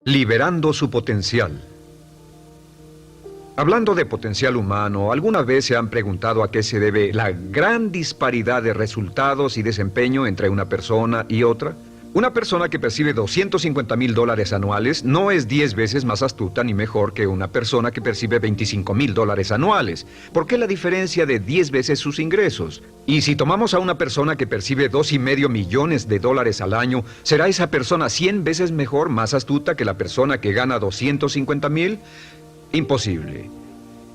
Liberando su potencial. Hablando de potencial humano, ¿alguna vez se han preguntado a qué se debe la gran disparidad de resultados y desempeño entre una persona y otra? Una persona que percibe $250,000 anuales no es 10 veces más astuta ni mejor que una persona que percibe $25,000 anuales. ¿Por qué la diferencia de 10 veces sus ingresos? Y si tomamos a una persona que percibe $2,5 millones al año, ¿será esa persona 100 veces mejor, más astuta que la persona que gana $250,000? Imposible.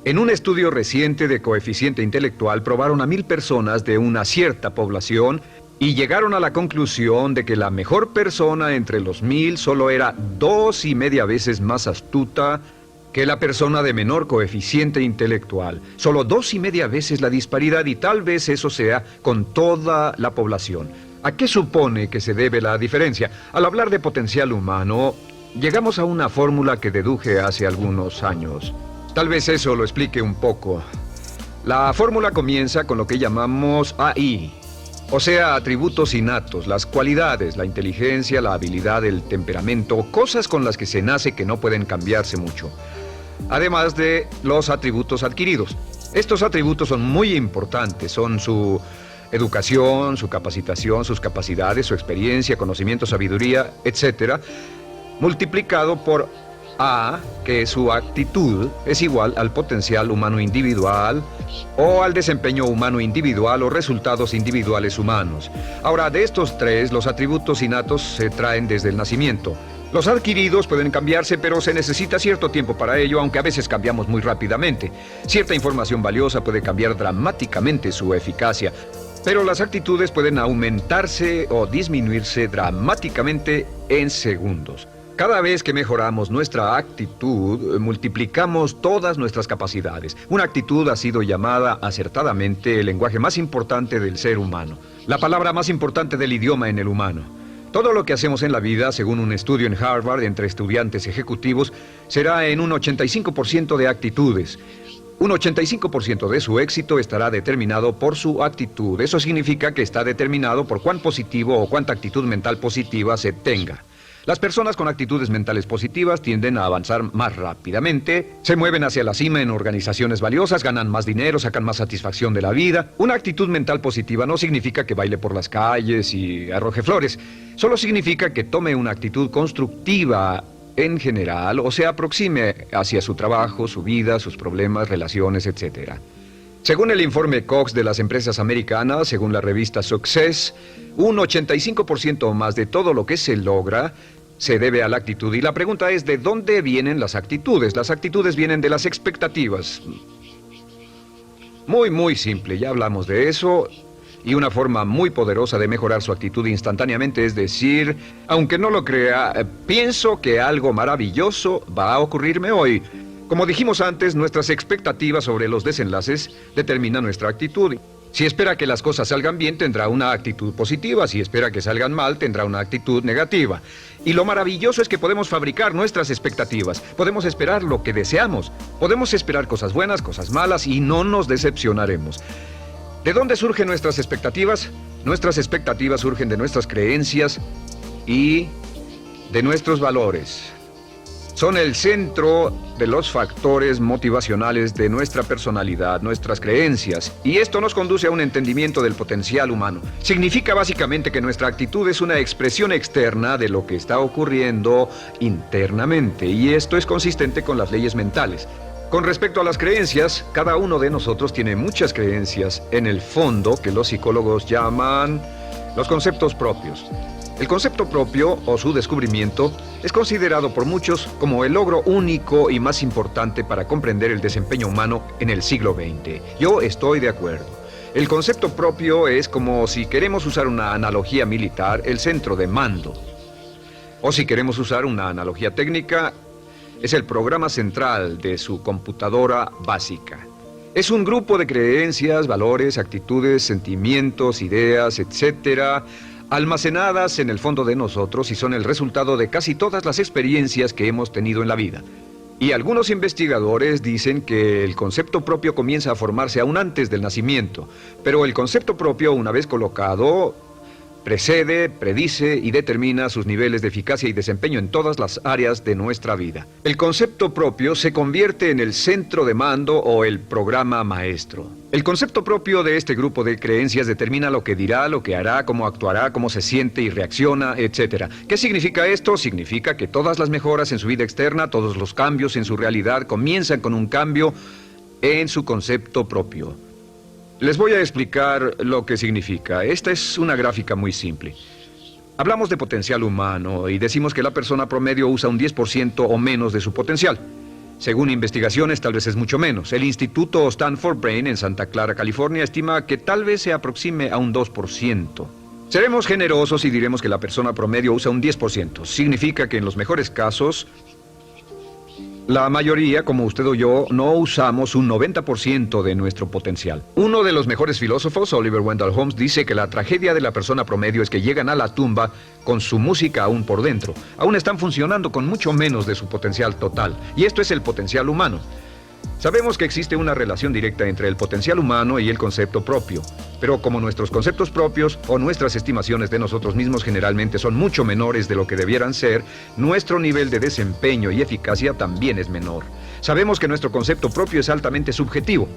En un estudio reciente de coeficiente intelectual probaron a 1,000 personas de una cierta población y llegaron a la conclusión de que la mejor persona entre los 1,000 solo era 2,5 veces más astuta que la persona de menor coeficiente intelectual. Solo 2,5 veces la disparidad, y tal vez eso sea con toda la población. ¿A qué supone que se debe la diferencia? Al hablar de potencial humano, llegamos a una fórmula que deduje hace algunos años. Tal vez eso lo explique un poco. La fórmula comienza con lo que llamamos AI, o sea, atributos innatos, las cualidades, la inteligencia, la habilidad, el temperamento, cosas con las que se nace que no pueden cambiarse mucho. Además de los atributos adquiridos. Estos atributos son muy importantes, son su educación, su capacitación, sus capacidades, su experiencia, conocimiento, sabiduría, etc., multiplicado por A, que su actitud es igual al potencial humano individual o al desempeño humano individual o resultados individuales humanos. Ahora, de estos tres, los atributos innatos se traen desde el nacimiento. Los adquiridos pueden cambiarse, pero se necesita cierto tiempo para ello, aunque a veces cambiamos muy rápidamente. Cierta información valiosa puede cambiar dramáticamente su eficacia, pero las actitudes pueden aumentarse o disminuirse dramáticamente en segundos. Cada vez que mejoramos nuestra actitud, multiplicamos todas nuestras capacidades. Una actitud ha sido llamada acertadamente el lenguaje más importante del ser humano, la palabra más importante del idioma en el humano. Todo lo que hacemos en la vida, según un estudio en Harvard entre estudiantes ejecutivos, será en un 85% de actitudes. Un 85% de su éxito estará determinado por su actitud. Eso significa que está determinado por cuán positivo o cuánta actitud mental positiva se tenga. Las personas con actitudes mentales positivas tienden a avanzar más rápidamente, se mueven hacia la cima en organizaciones valiosas, ganan más dinero, sacan más satisfacción de la vida. Una actitud mental positiva no significa que baile por las calles y arroje flores. Solo significa que tome una actitud constructiva en general o se aproxime hacia su trabajo, su vida, sus problemas, relaciones, etc. Según el informe Cox de las empresas americanas, según la revista Success, un 85% más de todo lo que se logra se debe a la actitud. Y la pregunta es, ¿de dónde vienen las actitudes? Las actitudes vienen de las expectativas. Muy simple, ya hablamos de eso. Y una forma muy poderosa de mejorar su actitud instantáneamente es decir, aunque no lo crea, pienso que algo maravilloso va a ocurrirme hoy. Como dijimos antes, nuestras expectativas sobre los desenlaces determinan nuestra actitud. Si espera que las cosas salgan bien, tendrá una actitud positiva. Si espera que salgan mal, tendrá una actitud negativa. Y lo maravilloso es que podemos fabricar nuestras expectativas. Podemos esperar lo que deseamos. Podemos esperar cosas buenas, cosas malas, y no nos decepcionaremos. ¿De dónde surgen nuestras expectativas? Nuestras expectativas surgen de nuestras creencias y de nuestros valores. Son el centro de los factores motivacionales de nuestra personalidad, nuestras creencias. Y esto nos conduce a un entendimiento del potencial humano. Significa básicamente que nuestra actitud es una expresión externa de lo que está ocurriendo internamente. Y esto es consistente con las leyes mentales. Con respecto a las creencias, cada uno de nosotros tiene muchas creencias en el fondo que los psicólogos llaman los conceptos propios. El concepto propio, o su descubrimiento, es considerado por muchos como el logro único y más importante para comprender el desempeño humano en el siglo XX. Yo estoy de acuerdo. El concepto propio es como, si queremos usar una analogía militar, el centro de mando. O si queremos usar una analogía técnica, es el programa central de su computadora básica. Es un grupo de creencias, valores, actitudes, sentimientos, ideas, etcétera, almacenadas en el fondo de nosotros y son el resultado de casi todas las experiencias que hemos tenido en la vida. Y algunos investigadores dicen que el concepto propio comienza a formarse aún antes del nacimiento, pero el concepto propio, una vez colocado, Precede, predice y determina sus niveles de eficacia y desempeño en todas las áreas de nuestra vida. El concepto propio se convierte en el centro de mando o el programa maestro. El concepto propio de este grupo de creencias determina lo que dirá, lo que hará, cómo actuará, cómo se siente y reacciona, etc. ¿Qué significa esto? Significa que todas las mejoras en su vida externa, todos los cambios en su realidad comienzan con un cambio en su concepto propio. Les voy a explicar lo que significa. Esta es una gráfica muy simple. Hablamos de potencial humano y decimos que la persona promedio usa un 10% o menos de su potencial. Según investigaciones, tal vez es mucho menos. El Instituto Stanford Brain en Santa Clara, California, estima que tal vez se aproxime a un 2%. Seremos generosos y diremos que la persona promedio usa un 10%. Significa que en los mejores casos, la mayoría, como usted o yo, no usamos un 90% de nuestro potencial. Uno de los mejores filósofos, Oliver Wendell Holmes, dice que la tragedia de la persona promedio es que llegan a la tumba con su música aún por dentro. Aún están funcionando con mucho menos de su potencial total. Y esto es el potencial humano. Sabemos que existe una relación directa entre el potencial humano y el concepto propio, pero como nuestros conceptos propios o nuestras estimaciones de nosotros mismos generalmente son mucho menores de lo que debieran ser, nuestro nivel de desempeño y eficacia también es menor. Sabemos que nuestro concepto propio es altamente subjetivo.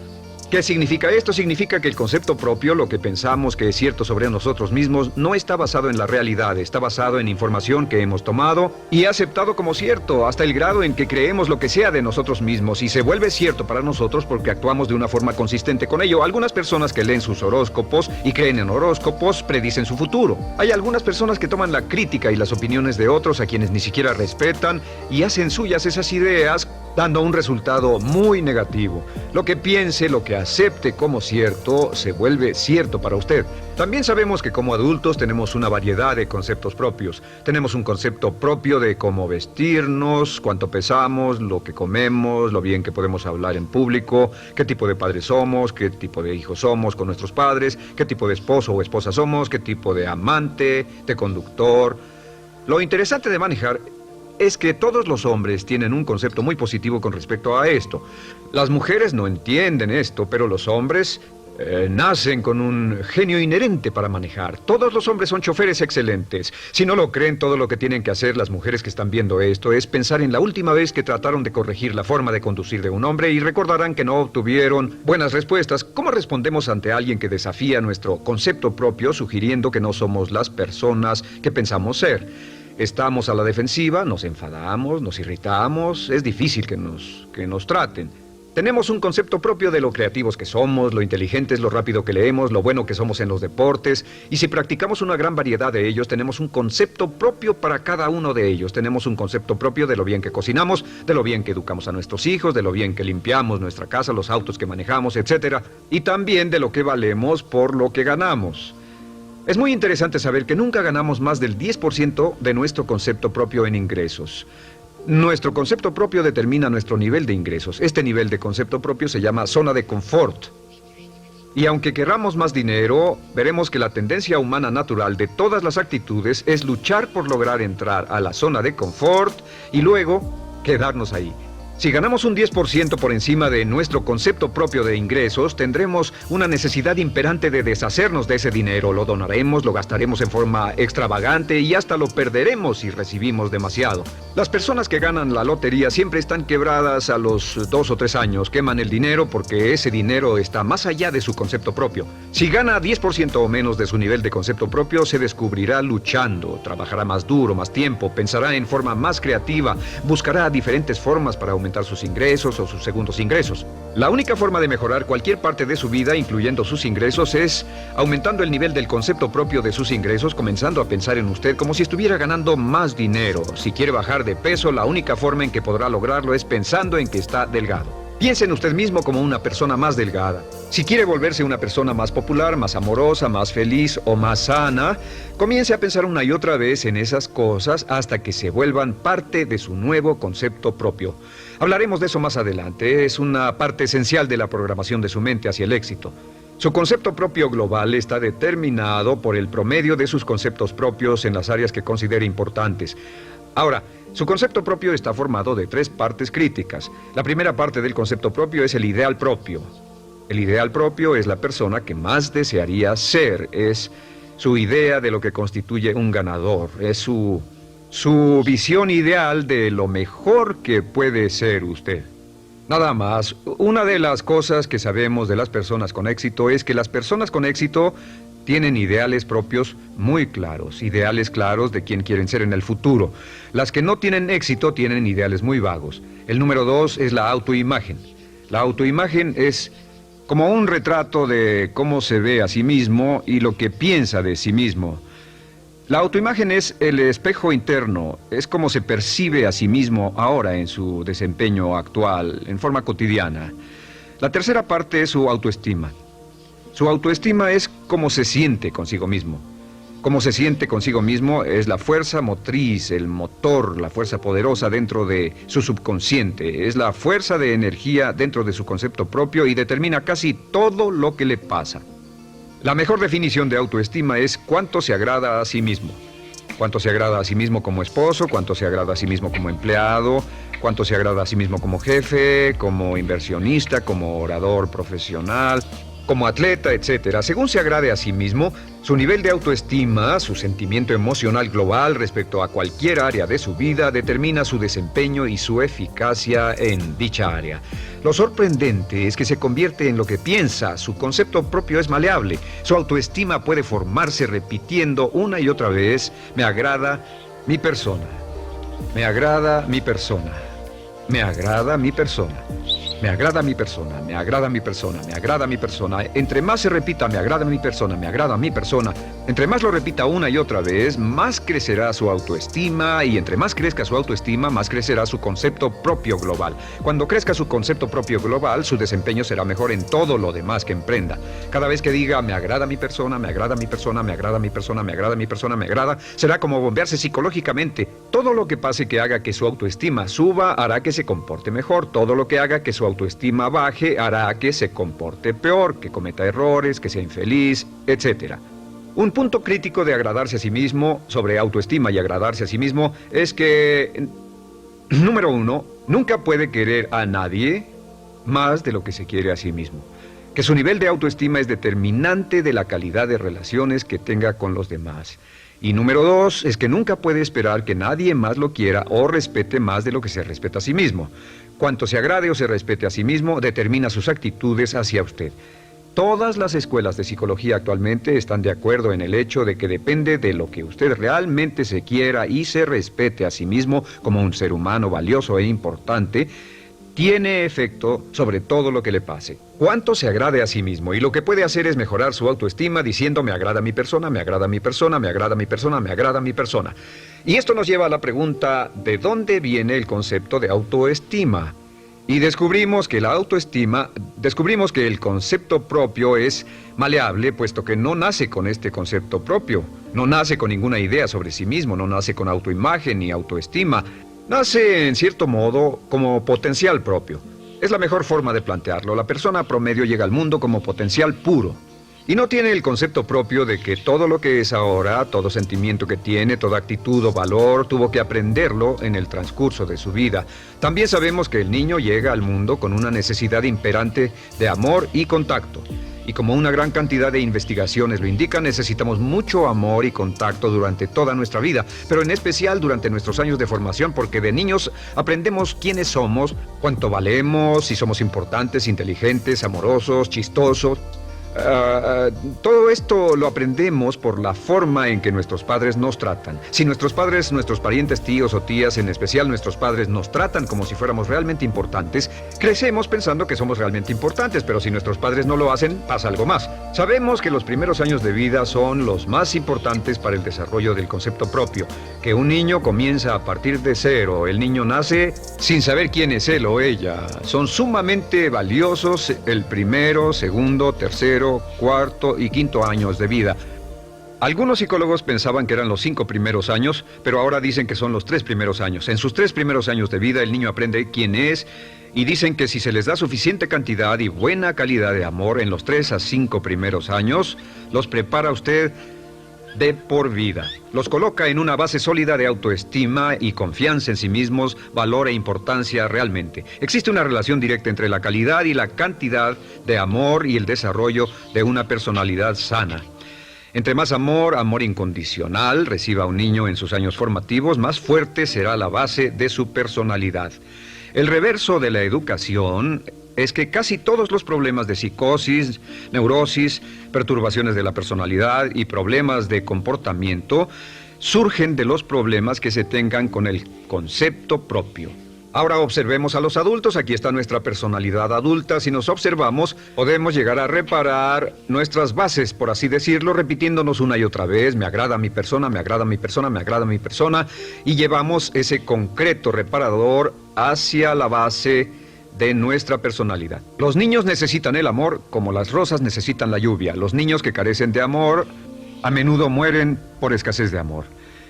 ¿Qué significa esto? Significa que el concepto propio, lo que pensamos que es cierto sobre nosotros mismos, no está basado en la realidad, está basado en información que hemos tomado y aceptado como cierto, hasta el grado en que creemos lo que sea de nosotros mismos y se vuelve cierto para nosotros porque actuamos de una forma consistente con ello. Algunas personas que leen sus horóscopos y creen en horóscopos predicen su futuro. Hay algunas personas que toman la crítica y las opiniones de otros a quienes ni siquiera respetan y hacen suyas esas ideas, dando un resultado muy negativo. Lo que piense, lo que acepte como cierto, se vuelve cierto para usted. También sabemos que como adultos tenemos una variedad de conceptos propios. Tenemos un concepto propio de cómo vestirnos, cuánto pesamos, lo que comemos, lo bien que podemos hablar en público, qué tipo de padres somos, qué tipo de hijos somos con nuestros padres, qué tipo de esposo o esposa somos, qué tipo de amante, de conductor. Lo interesante de manejar es que todos los hombres tienen un concepto muy positivo con respecto a esto. Las mujeres no entienden esto, pero los hombres nacen con un genio inherente para manejar. Todos los hombres son choferes excelentes. Si no lo creen, todo lo que tienen que hacer las mujeres que están viendo esto es pensar en la última vez que trataron de corregir la forma de conducir de un hombre y recordarán que no obtuvieron buenas respuestas. ¿Cómo respondemos ante alguien que desafía nuestro concepto propio, sugiriendo que no somos las personas que pensamos ser? Estamos a la defensiva, nos enfadamos, nos irritamos, es difícil que nos traten. Tenemos un concepto propio de lo creativos que somos, lo inteligentes, lo rápido que leemos, lo bueno que somos en los deportes, y si practicamos una gran variedad de ellos, tenemos un concepto propio para cada uno de ellos. Tenemos un concepto propio de lo bien que cocinamos, de lo bien que educamos a nuestros hijos, de lo bien que limpiamos nuestra casa, los autos que manejamos, etc. Y también de lo que valemos por lo que ganamos. Es muy interesante saber que nunca ganamos más del 10% de nuestro concepto propio en ingresos. Nuestro concepto propio determina nuestro nivel de ingresos. Este nivel de concepto propio se llama zona de confort. Y aunque querramos más dinero, veremos que la tendencia humana natural de todas las actitudes es luchar por lograr entrar a la zona de confort y luego quedarnos ahí. Si ganamos un 10% por encima de nuestro concepto propio de ingresos, tendremos una necesidad imperante de deshacernos de ese dinero. Lo donaremos, lo gastaremos en forma extravagante y hasta lo perderemos si recibimos demasiado. Las personas que ganan la lotería siempre están quebradas a los 2 o 3 años. Queman el dinero porque ese dinero está más allá de su concepto propio. Si gana 10% o menos de su nivel de concepto propio, se descubrirá luchando, trabajará más duro, más tiempo, pensará en forma más creativa, buscará diferentes formas para aumentar sus ingresos o sus segundos ingresos. La única forma de mejorar cualquier parte de su vida, incluyendo sus ingresos, es aumentando el nivel del concepto propio de sus ingresos, comenzando a pensar en usted como si estuviera ganando más dinero. Si quiere bajar de peso, la única forma en que podrá lograrlo es pensando en que está delgado. Piense en usted mismo como una persona más delgada. Si quiere volverse una persona más popular, más amorosa, más feliz o más sana, comience a pensar una y otra vez en esas cosas hasta que se vuelvan parte de su nuevo concepto propio. Hablaremos de eso más adelante. Es una parte esencial de la programación de su mente hacia el éxito. Su concepto propio global está determinado por el promedio de sus conceptos propios en las áreas que considere importantes. Ahora, su concepto propio está formado de 3 partes críticas. La primera parte del concepto propio es el ideal propio. El ideal propio es la persona que más desearía ser, es su idea de lo que constituye un ganador, es su visión ideal de lo mejor que puede ser usted. Nada más, una de las cosas que sabemos de las personas con éxito es que las personas con éxito tienen ideales propios muy claros, ideales claros de quién quieren ser en el futuro. Las que no tienen éxito tienen ideales muy vagos. El número 2 es la autoimagen. La autoimagen es como un retrato de cómo se ve a sí mismo y lo que piensa de sí mismo. La autoimagen es el espejo interno, es como se percibe a sí mismo ahora en su desempeño actual, en forma cotidiana. La tercera parte es su autoestima. Su autoestima es cómo se siente consigo mismo. Cómo se siente consigo mismo es la fuerza motriz, el motor, la fuerza poderosa dentro de su subconsciente. Es la fuerza de energía dentro de su concepto propio y determina casi todo lo que le pasa. La mejor definición de autoestima es cuánto se agrada a sí mismo. Cuánto se agrada a sí mismo como esposo, cuánto se agrada a sí mismo como empleado, cuánto se agrada a sí mismo como jefe, como inversionista, como orador profesional, como atleta, etc. Según se agrade a sí mismo, su nivel de autoestima, su sentimiento emocional global respecto a cualquier área de su vida, determina su desempeño y su eficacia en dicha área. Lo sorprendente es que se convierte en lo que piensa, su concepto propio es maleable, su autoestima puede formarse repitiendo una y otra vez: me agrada mi persona, me agrada mi persona, me agrada mi persona. Me agrada mi persona, me agrada mi persona, me agrada mi persona. Entre más se repita, me agrada mi persona, me agrada mi persona, entre más lo repita una y otra vez, más crecerá su autoestima, y entre más crezca su autoestima, más crecerá su concepto propio global. Cuando crezca su concepto propio global, su desempeño será mejor en todo lo demás que emprenda. Cada vez que diga, me agrada mi persona, me agrada mi persona, me agrada mi persona, me agrada mi persona, me agrada, será como bombearse psicológicamente. Todo lo que pase que haga que su autoestima suba, hará que se comporte mejor. Todo lo que haga que su autoestima baje hará que se comporte peor, que cometa errores, que sea infeliz, etc. Un punto crítico de agradarse a sí mismo, sobre autoestima y agradarse a sí mismo, es que, número 1, nunca puede querer a nadie más de lo que se quiere a sí mismo. Que su nivel de autoestima es determinante de la calidad de relaciones que tenga con los demás. Y número 2 es que nunca puede esperar que nadie más lo quiera o respete más de lo que se respeta a sí mismo. Cuanto se agrade o se respete a sí mismo, determina sus actitudes hacia usted. Todas las escuelas de psicología actualmente están de acuerdo en el hecho de que depende de lo que usted realmente se quiera y se respete a sí mismo como un ser humano valioso e importante, tiene efecto sobre todo lo que le pase. Cuánto se agrade a sí mismo, y lo que puede hacer es mejorar su autoestima diciendo: me agrada mi persona, me agrada mi persona, me agrada mi persona, me agrada mi persona. Y esto nos lleva a la pregunta: ¿de dónde viene el concepto de autoestima? Y descubrimos que el concepto propio es maleable, puesto que no nace con este concepto propio, no nace con ninguna idea sobre sí mismo, no nace con autoimagen ni autoestima. Nace, en cierto modo, como potencial propio. Es la mejor forma de plantearlo. La persona promedio llega al mundo como potencial puro. Y no tiene el concepto propio de que todo lo que es ahora, todo sentimiento que tiene, toda actitud o valor, tuvo que aprenderlo en el transcurso de su vida. También sabemos que el niño llega al mundo con una necesidad imperante de amor y contacto. Y como una gran cantidad de investigaciones lo indican, necesitamos mucho amor y contacto durante toda nuestra vida, pero en especial durante nuestros años de formación, porque de niños aprendemos quiénes somos, cuánto valemos, si somos importantes, inteligentes, amorosos, chistosos. Todo esto lo aprendemos por la forma en que nuestros padres nos tratan. Si nuestros padres, nuestros parientes, tíos o tías, en especial nuestros padres, nos tratan como si fuéramos realmente importantes, crecemos pensando que somos realmente importantes, pero si nuestros padres no lo hacen, pasa algo más. Sabemos que los primeros años de vida son los más importantes para el desarrollo del concepto propio, que un niño comienza a partir de cero. El niño nace sin saber quién es él o ella. Son sumamente valiosos el primero, segundo, tercero, cuarto y quinto años de vida. Algunos psicólogos pensaban que eran los 5 primeros años, pero ahora dicen que son los 3 primeros años. En sus 3 primeros años de vida, el niño aprende quién es, y dicen que si se les da suficiente cantidad y buena calidad de amor en los 3 a 5 primeros años, los prepara usted de por vida. Los coloca en una base sólida de autoestima y confianza en sí mismos, valor e importancia realmente. Existe una relación directa entre la calidad y la cantidad de amor y el desarrollo de una personalidad sana. Entre más amor, amor incondicional, reciba un niño en sus años formativos, más fuerte será la base de su personalidad. El reverso de la educación es que casi todos los problemas de psicosis, neurosis, perturbaciones de la personalidad y problemas de comportamiento surgen de los problemas que se tengan con el concepto propio. Ahora observemos a los adultos. Aquí está nuestra personalidad adulta. Si nos observamos, podemos llegar a reparar nuestras bases, por así decirlo, repitiéndonos una y otra vez: me agrada mi persona, me agrada mi persona, me agrada mi persona, y llevamos ese concreto reparador hacia la base de nuestra personalidad. Los niños necesitan el amor como las rosas necesitan la lluvia. Los niños que carecen de amor a menudo mueren por escasez de amor.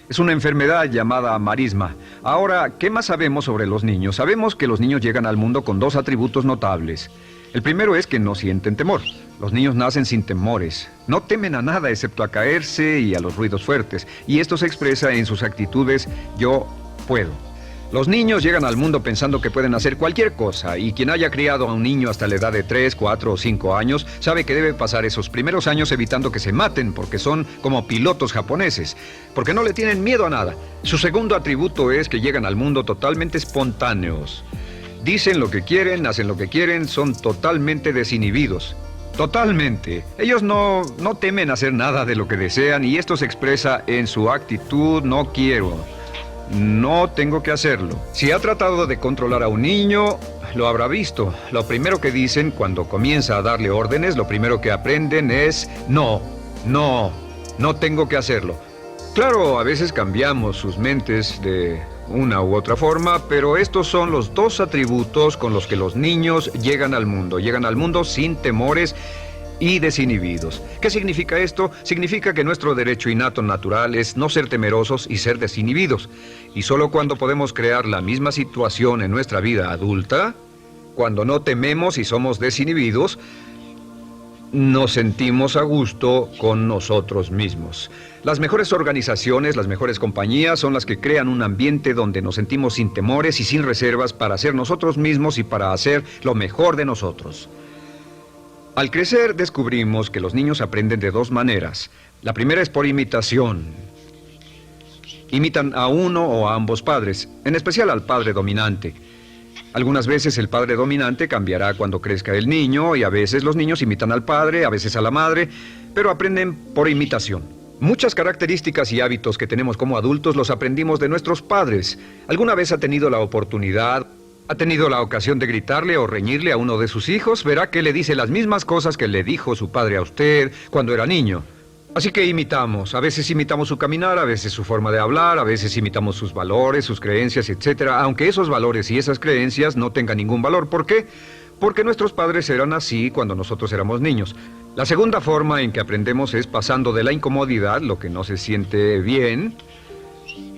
Es una enfermedad llamada marisma. Ahora, ¿qué más sabemos sobre los niños? Sabemos que los niños llegan al mundo con dos atributos notables. El primero es que no sienten temor. Los niños nacen sin temores. No temen a nada excepto a caerse y a los ruidos fuertes. Y esto se expresa en sus actitudes: yo puedo. Los niños llegan al mundo pensando que pueden hacer cualquier cosa, y quien haya criado a un niño hasta la edad de 3, 4 o 5 años sabe que debe pasar esos primeros años evitando que se maten, porque son como pilotos japoneses, porque no le tienen miedo a nada. Su segundo atributo es que llegan al mundo totalmente espontáneos. Dicen lo que quieren, hacen lo que quieren, son totalmente desinhibidos. Totalmente. Ellos no temen hacer nada de lo que desean, y esto se expresa en su actitud: no quiero. No tengo que hacerlo. Si ha tratado de controlar a un niño, lo habrá visto. Lo primero que dicen cuando comienza a darle órdenes, lo primero que aprenden es: no tengo que hacerlo. Claro, a veces cambiamos sus mentes de una u otra forma, pero estos son los dos atributos con los que los niños llegan al mundo. Llegan al mundo sin temores y desinhibidos. ¿Qué significa esto? Significa que nuestro derecho innato natural es no ser temerosos y ser desinhibidos. Y solo cuando podemos crear la misma situación en nuestra vida adulta, cuando no tememos y somos desinhibidos, nos sentimos a gusto con nosotros mismos. Las mejores organizaciones, las mejores compañías son las que crean un ambiente donde nos sentimos sin temores y sin reservas para ser nosotros mismos y para hacer lo mejor de nosotros. Al crecer descubrimos que los niños aprenden de dos maneras. La primera es por imitación. Imitan a uno o a ambos padres, en especial al padre dominante. Algunas veces el padre dominante cambiará cuando crezca el niño, y a veces los niños imitan al padre, a veces a la madre, pero aprenden por imitación. Muchas características y hábitos que tenemos como adultos los aprendimos de nuestros padres. ¿Alguna vez ha tenido la ocasión de gritarle o reñirle a uno de sus hijos? Verá que le dice las mismas cosas que le dijo su padre a usted cuando era niño. Así que imitamos. A veces imitamos su caminar, a veces su forma de hablar, a veces imitamos sus valores, sus creencias, etc. Aunque esos valores y esas creencias no tengan ningún valor. ¿Por qué? Porque nuestros padres eran así cuando nosotros éramos niños. La segunda forma en que aprendemos es pasando de la incomodidad, lo que no se siente bien,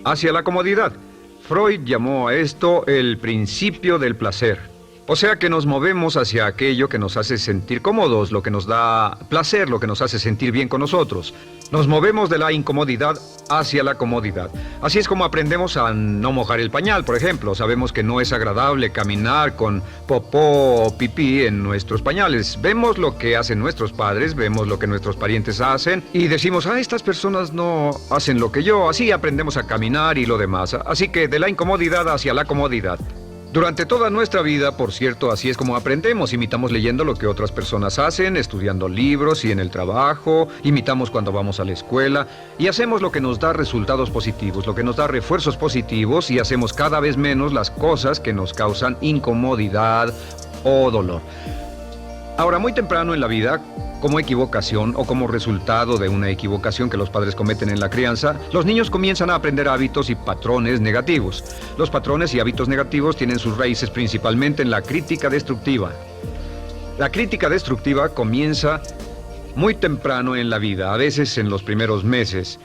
hacia la comodidad. Freud llamó a esto el principio del placer. O sea que nos movemos hacia aquello que nos hace sentir cómodos, lo que nos da placer, lo que nos hace sentir bien con nosotros. Nos movemos de la incomodidad hacia la comodidad. Así es como aprendemos a no mojar el pañal, por ejemplo. Sabemos que no es agradable caminar con popó o pipí en nuestros pañales. Vemos lo que hacen nuestros padres, vemos lo que nuestros parientes hacen y decimos: estas personas no hacen lo que yo. Así aprendemos a caminar y lo demás. Así que de la incomodidad hacia la comodidad. Durante toda nuestra vida, por cierto, así es como aprendemos. Imitamos leyendo lo que otras personas hacen, estudiando libros y en el trabajo, imitamos cuando vamos a la escuela, y hacemos lo que nos da resultados positivos, lo que nos da refuerzos positivos, y hacemos cada vez menos las cosas que nos causan incomodidad o dolor. Ahora, muy temprano en la vida, como equivocación o como resultado de una equivocación que los padres cometen en la crianza, los niños comienzan a aprender hábitos y patrones negativos. Los patrones y hábitos negativos tienen sus raíces principalmente en la crítica destructiva. La crítica destructiva comienza muy temprano en la vida, a veces en los primeros meses.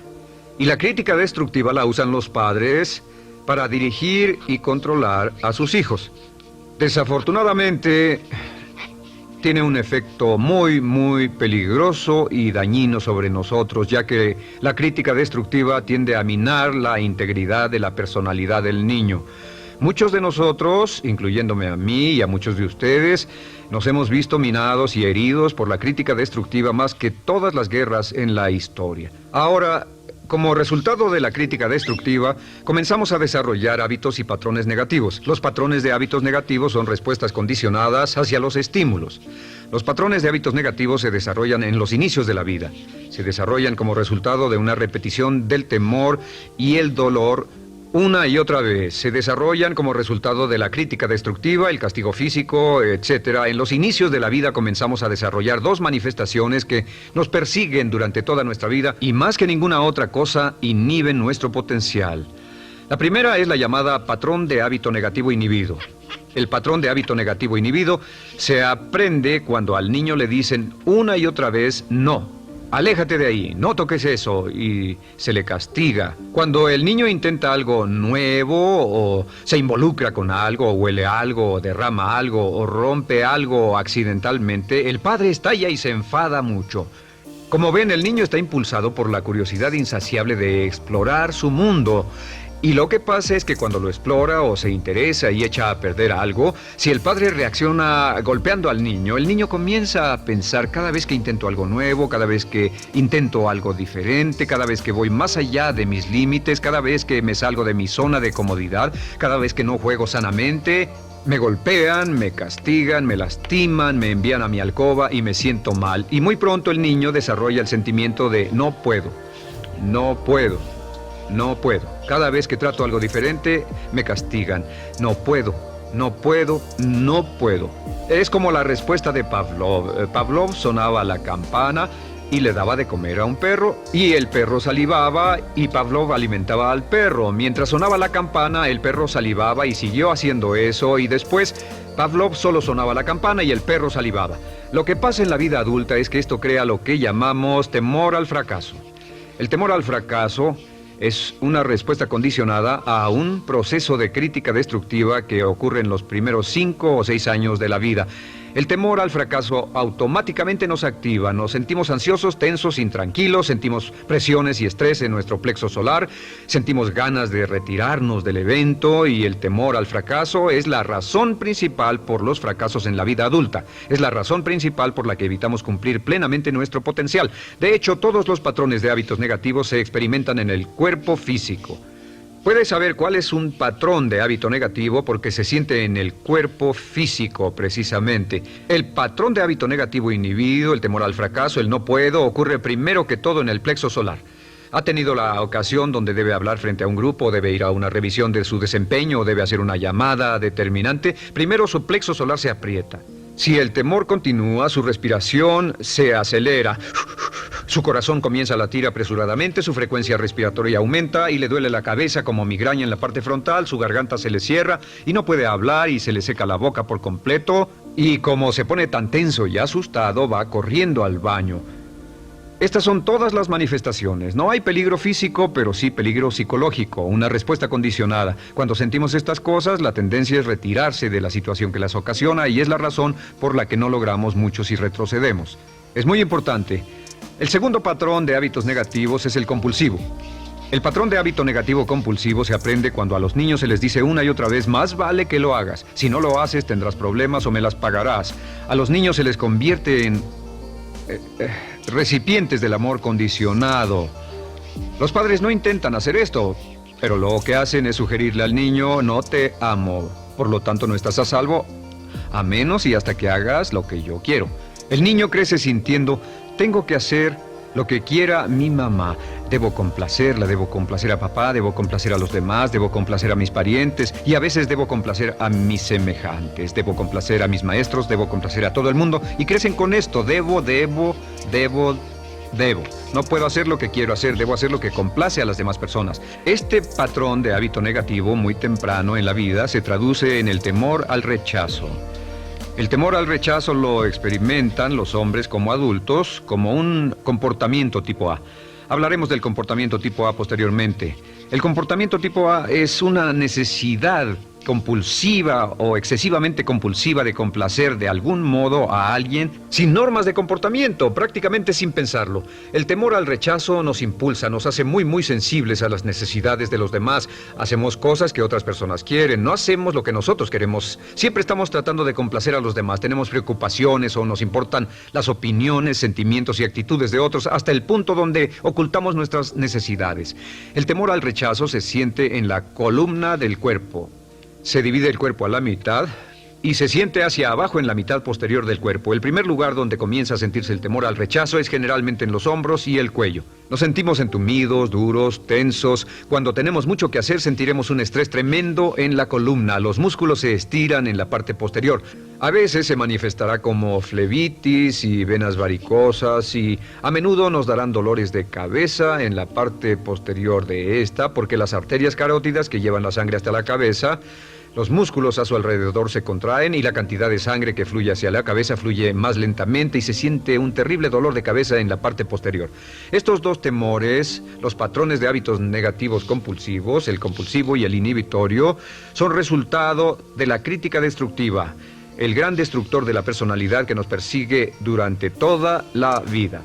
Y la crítica destructiva la usan los padres para dirigir y controlar a sus hijos. Desafortunadamente, tiene un efecto muy peligroso y dañino sobre nosotros, ya que la crítica destructiva tiende a minar la integridad de la personalidad del niño. Muchos de nosotros, incluyéndome a mí y a muchos de ustedes, nos hemos visto minados y heridos por la crítica destructiva más que todas las guerras en la historia. Ahora, como resultado de la crítica destructiva, comenzamos a desarrollar hábitos y patrones negativos. Los patrones de hábitos negativos son respuestas condicionadas hacia los estímulos. Los patrones de hábitos negativos se desarrollan en los inicios de la vida. Se desarrollan como resultado de una repetición del temor y el dolor una y otra vez. Se desarrollan como resultado de la crítica destructiva, el castigo físico, etc. En los inicios de la vida comenzamos a desarrollar dos manifestaciones que nos persiguen durante toda nuestra vida y más que ninguna otra cosa inhiben nuestro potencial. La primera es la llamada patrón de hábito negativo inhibido. El patrón de hábito negativo inhibido se aprende cuando al niño le dicen una y otra vez no. Aléjate de ahí, no toques eso, y se le castiga. Cuando el niño intenta algo nuevo, o se involucra con algo, o huele algo, o derrama algo, o rompe algo accidentalmente, el padre estalla y se enfada mucho. Como ven, el niño está impulsado por la curiosidad insaciable de explorar su mundo. Y lo que pasa es que cuando lo explora o se interesa y echa a perder algo, si el padre reacciona golpeando al niño, el niño comienza a pensar cada vez que intento algo nuevo, cada vez que intento algo diferente, cada vez que voy más allá de mis límites, cada vez que me salgo de mi zona de comodidad, cada vez que no juego sanamente, me golpean, me castigan, me lastiman, me envían a mi alcoba y me siento mal. Y muy pronto el niño desarrolla el sentimiento de no puedo, no puedo. No puedo. Cada vez que trato algo diferente, me castigan. No puedo, no puedo, no puedo. Es como la respuesta de Pavlov. Pavlov sonaba la campana y le daba de comer a un perro, y el perro salivaba y Pavlov alimentaba al perro. Mientras sonaba la campana, el perro salivaba y siguió haciendo eso, y después Pavlov solo sonaba la campana y el perro salivaba. Lo que pasa en la vida adulta es que esto crea lo que llamamos temor al fracaso. El temor al fracaso es una respuesta condicionada a un proceso de crítica destructiva que ocurre en los primeros 5 o 6 años de la vida. El temor al fracaso automáticamente nos activa, nos sentimos ansiosos, tensos, intranquilos, sentimos presiones y estrés en nuestro plexo solar, sentimos ganas de retirarnos del evento, y el temor al fracaso es la razón principal por los fracasos en la vida adulta. Es la razón principal por la que evitamos cumplir plenamente nuestro potencial. De hecho, todos los patrones de hábitos negativos se experimentan en el cuerpo físico. Puedes saber cuál es un patrón de hábito negativo porque se siente en el cuerpo físico, precisamente. El patrón de hábito negativo inhibido, el temor al fracaso, el no puedo, ocurre primero que todo en el plexo solar. ¿Ha tenido la ocasión donde debe hablar frente a un grupo, debe ir a una revisión de su desempeño, o debe hacer una llamada determinante? Primero su plexo solar se aprieta. Si el temor continúa, su respiración se acelera. Su corazón comienza a latir apresuradamente, su frecuencia respiratoria aumenta y le duele la cabeza como migraña en la parte frontal, su garganta se le cierra y no puede hablar y se le seca la boca por completo. Y como se pone tan tenso y asustado, va corriendo al baño. Estas son todas las manifestaciones. No hay peligro físico, pero sí peligro psicológico, una respuesta condicionada. Cuando sentimos estas cosas, la tendencia es retirarse de la situación que las ocasiona, y es la razón por la que no logramos mucho si retrocedemos. Es muy importante. El segundo patrón de hábitos negativos es el compulsivo. El patrón de hábito negativo compulsivo se aprende cuando a los niños se les dice una y otra vez: más vale que lo hagas. Si no lo haces, tendrás problemas o me las pagarás. A los niños se les convierte en recipientes del amor condicionado. Los padres no intentan hacer esto, pero lo que hacen es sugerirle al niño: no te amo, por lo tanto no estás a salvo, a menos y hasta que hagas lo que yo quiero. El niño crece sintiendo: tengo que hacer lo que quiera mi mamá. Debo complacerla, debo complacer a papá, debo complacer a los demás, debo complacer a mis parientes, y a veces debo complacer a mis semejantes, debo complacer a mis maestros, debo complacer a todo el mundo, y crecen con esto: debo. No puedo hacer lo que quiero hacer, debo hacer lo que complace a las demás personas. Este patrón de hábito negativo muy temprano en la vida se traduce en el temor al rechazo. El temor al rechazo lo experimentan los hombres como adultos como un comportamiento tipo A. Hablaremos del comportamiento tipo A posteriormente. El comportamiento tipo A es una necesidad compulsiva o excesivamente compulsiva de complacer de algún modo a alguien sin normas de comportamiento, prácticamente sin pensarlo. El temor al rechazo nos impulsa, nos hace muy sensibles a las necesidades de los demás. Hacemos cosas que otras personas quieren, no hacemos lo que nosotros queremos. Siempre estamos tratando de complacer a los demás. Tenemos preocupaciones o nos importan las opiniones, sentimientos y actitudes de otros hasta el punto donde ocultamos nuestras necesidades. El temor al rechazo se siente en la columna del cuerpo. Se divide el cuerpo a la mitad y se siente hacia abajo en la mitad posterior del cuerpo. El primer lugar donde comienza a sentirse el temor al rechazo es generalmente en los hombros y el cuello. Nos sentimos entumidos, duros, tensos. Cuando tenemos mucho que hacer, sentiremos un estrés tremendo en la columna. Los músculos se estiran en la parte posterior. A veces se manifestará como flebitis y venas varicosas y a menudo nos darán dolores de cabeza en la parte posterior de esta porque las arterias carótidas que llevan la sangre hasta la cabeza, los músculos a su alrededor se contraen y la cantidad de sangre que fluye hacia la cabeza fluye más lentamente y se siente un terrible dolor de cabeza en la parte posterior. Estos dos temores, los patrones de hábitos negativos compulsivos, el compulsivo y el inhibitorio, son resultado de la crítica destructiva, el gran destructor de la personalidad que nos persigue durante toda la vida.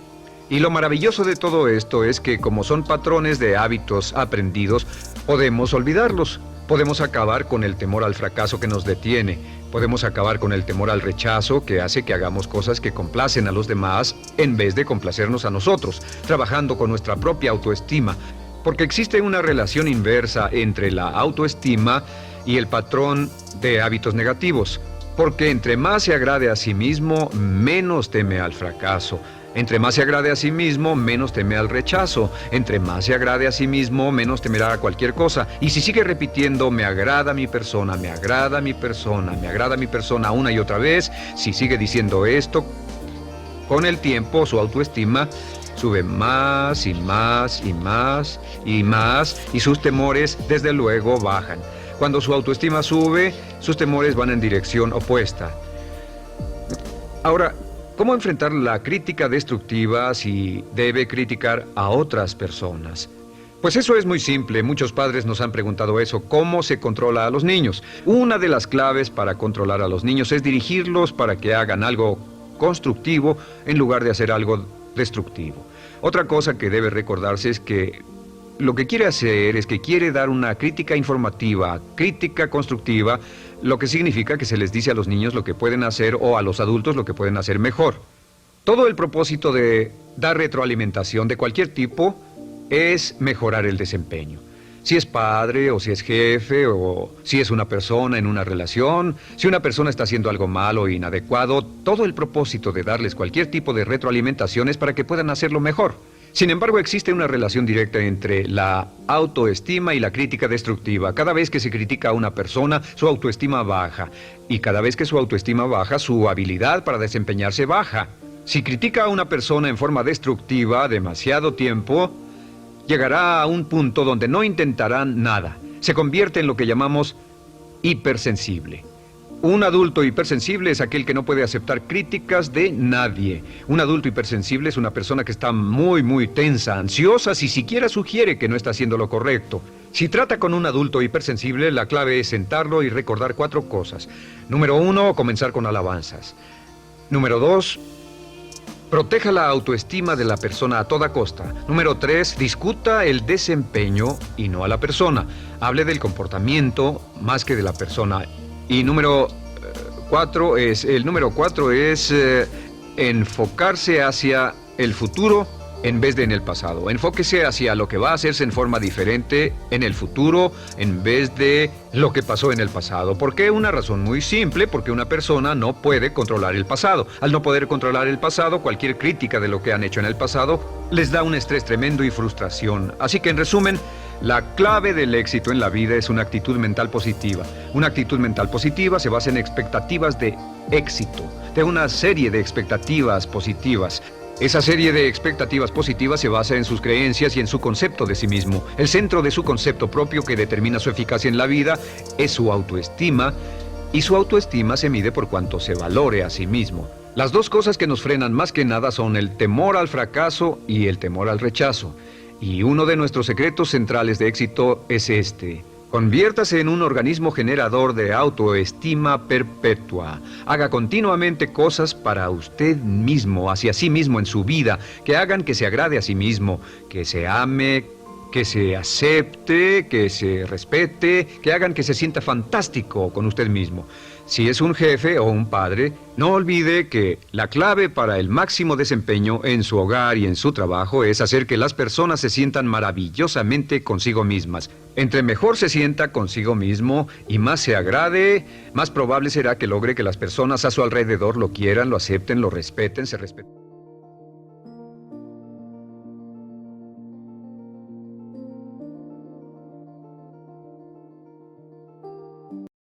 Y lo maravilloso de todo esto es que como son patrones de hábitos aprendidos, podemos olvidarlos. Podemos acabar con el temor al fracaso que nos detiene. Podemos acabar con el temor al rechazo que hace que hagamos cosas que complacen a los demás en vez de complacernos a nosotros, trabajando con nuestra propia autoestima. Porque existe una relación inversa entre la autoestima y el patrón de hábitos negativos. Porque entre más se agrade a sí mismo, menos teme al fracaso. Entre más se agrade a sí mismo, menos teme al rechazo. Entre más se agrade a sí mismo, menos temerá a cualquier cosa. Y si sigue repitiendo, me agrada mi persona, me agrada mi persona, me agrada mi persona una y otra vez, si sigue diciendo esto, con el tiempo su autoestima sube más y más y más y más y sus temores desde luego bajan. Cuando su autoestima sube, sus temores van en dirección opuesta. Ahora, ¿cómo enfrentar la crítica destructiva si debe criticar a otras personas? Pues eso es muy simple. Muchos padres nos han preguntado eso. ¿Cómo se controla a los niños? Una de las claves para controlar a los niños es dirigirlos para que hagan algo constructivo en lugar de hacer algo destructivo. Otra cosa que debe recordarse es que lo que quiere hacer es que quiere dar una crítica informativa, crítica constructiva, lo que significa que se les dice a los niños lo que pueden hacer o a los adultos lo que pueden hacer mejor. Todo el propósito de dar retroalimentación de cualquier tipo es mejorar el desempeño. Si es padre o si es jefe o si es una persona en una relación, si una persona está haciendo algo malo o inadecuado, todo el propósito de darles cualquier tipo de retroalimentación es para que puedan hacerlo mejor. Sin embargo, existe una relación directa entre la autoestima y la crítica destructiva. Cada vez que se critica a una persona, su autoestima baja. Y cada vez que su autoestima baja, su habilidad para desempeñarse baja. Si critica a una persona en forma destructiva demasiado tiempo, llegará a un punto donde no intentarán nada. Se convierte en lo que llamamos hipersensible. Un adulto hipersensible es aquel que no puede aceptar críticas de nadie. Un adulto hipersensible es una persona que está muy tensa, ansiosa, si siquiera sugiere que no está haciendo lo correcto. Si trata con un adulto hipersensible, la clave es sentarlo y recordar 4 cosas. Número 1, comenzar con alabanzas. Número 2, proteja la autoestima de la persona a toda costa. Número 3, discuta el desempeño y no a la persona. Hable del comportamiento más que de la persona. Y número 4 es enfocarse hacia el futuro en vez de en el pasado. Enfóquese hacia lo que va a hacerse en forma diferente en el futuro en vez de lo que pasó en el pasado. ¿Por qué? Una razón muy simple, porque una persona no puede controlar el pasado. Al no poder controlar el pasado, cualquier crítica de lo que han hecho en el pasado les da un estrés tremendo y frustración. Así que en resumen, la clave del éxito en la vida es una actitud mental positiva. Una actitud mental positiva se basa en expectativas de éxito, de una serie de expectativas positivas. Esa serie de expectativas positivas se basa en sus creencias y en su concepto de sí mismo. El centro de su concepto propio que determina su eficacia en la vida es su autoestima, y su autoestima se mide por cuanto se valore a sí mismo. Las dos cosas que nos frenan más que nada son el temor al fracaso y el temor al rechazo. Y uno de nuestros secretos centrales de éxito es este: Conviértase en un organismo generador de autoestima perpetua. Haga continuamente cosas para usted mismo, hacia sí mismo en su vida, que hagan que se agrade a sí mismo, que se ame, que se acepte, que se respete, que hagan que se sienta fantástico con usted mismo. Si es un jefe o un padre, no olvide que la clave para el máximo desempeño en su hogar y en su trabajo es hacer que las personas se sientan maravillosamente consigo mismas. Entre mejor se sienta consigo mismo y más se agrade, más probable será que logre que las personas a su alrededor lo quieran, lo acepten, lo respeten, se respeten.